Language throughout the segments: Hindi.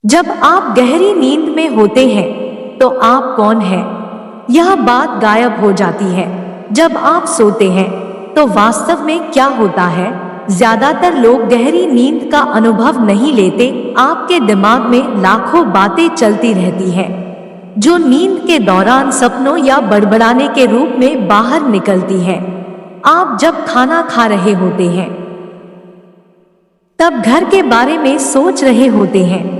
जब आप गहरी नींद में होते हैं तो आप कौन हैं? यह बात गायब हो जाती है। जब आप सोते हैं तो वास्तव में क्या होता है? ज्यादातर लोग गहरी नींद का अनुभव नहीं लेते। आपके दिमाग में लाखों बातें चलती रहती हैं, जो नींद के दौरान सपनों या बड़बड़ाने के रूप में बाहर निकलती हैं। आप जब खाना खा रहे होते हैं तब घर के बारे में सोच रहे होते हैं।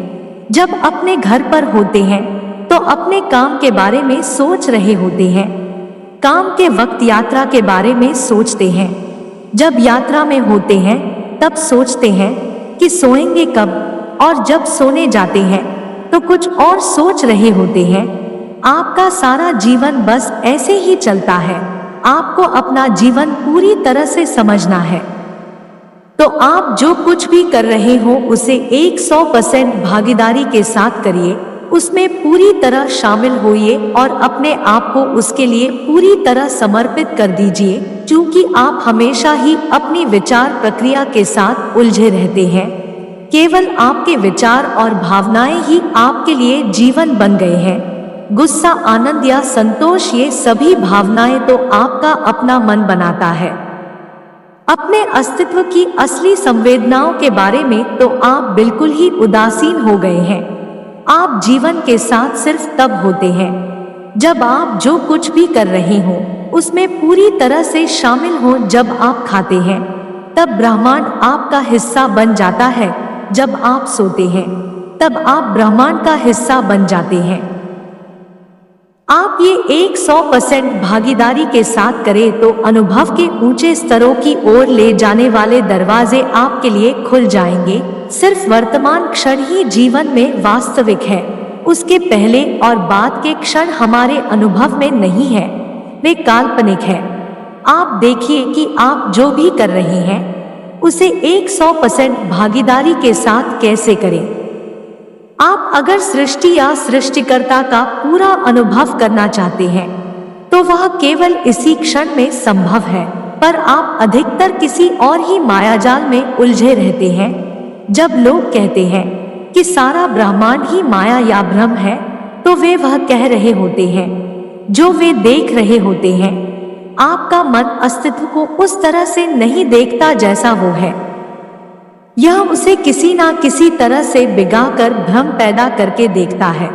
जब अपने घर पर होते हैं तो अपने काम के बारे में सोच रहे होते हैं। काम के वक्त यात्रा के बारे में सोचते हैं। जब यात्रा में होते हैं तब सोचते हैं कि सोएंगे कब, और जब सोने जाते हैं तो कुछ और सोच रहे होते हैं। आपका सारा जीवन बस ऐसे ही चलता है। आपको अपना जीवन पूरी तरह से समझना है, तो आप जो कुछ भी कर रहे हो उसे 100% भागीदारी के साथ करिए। उसमें पूरी तरह शामिल होइए और अपने आप को उसके लिए पूरी तरह समर्पित कर दीजिए, क्योंकि आप हमेशा ही अपनी विचार प्रक्रिया के साथ उलझे रहते हैं। केवल आपके विचार और भावनाएं ही आपके लिए जीवन बन गए हैं। गुस्सा, आनंद या संतोष, ये सभी भावनाएं तो आपका अपना मन बनाता है। अपने अस्तित्व की असली संवेदनाओं के बारे में तो आप बिल्कुल ही उदासीन हो गए हैं। आप जीवन के साथ सिर्फ तब होते हैं जब आप जो कुछ भी कर रहे हो उसमें पूरी तरह से शामिल हो। जब आप खाते हैं तब ब्रह्मांड आपका हिस्सा बन जाता है। जब आप सोते हैं तब आप ब्रह्मांड का हिस्सा बन जाते हैं। आप ये 100% भागीदारी के साथ करें तो अनुभव के ऊंचे स्तरों की ओर ले जाने वाले दरवाजे आपके लिए खुल जाएंगे। सिर्फ वर्तमान क्षण ही जीवन में वास्तविक है। उसके पहले और बाद के क्षण हमारे अनुभव में नहीं है, वे काल्पनिक है। आप देखिए कि आप जो भी कर रहे हैं उसे 100% भागीदारी के साथ कैसे करें। आप अगर सृष्टि या सृष्टिकर्ता का पूरा अनुभव करना चाहते हैं तो वह केवल इसी क्षण में संभव है, पर आप अधिकतर किसी और ही मायाजाल में उलझे रहते हैं। जब लोग कहते हैं कि सारा ब्रह्मांड ही माया या भ्रम है, तो वे वह कह रहे होते हैं जो वे देख रहे होते हैं। आपका मन अस्तित्व को उस तरह से नहीं देखता जैसा वो है। यह उसे किसी ना किसी तरह से भिगाकर भ्रम पैदा करके देखता है।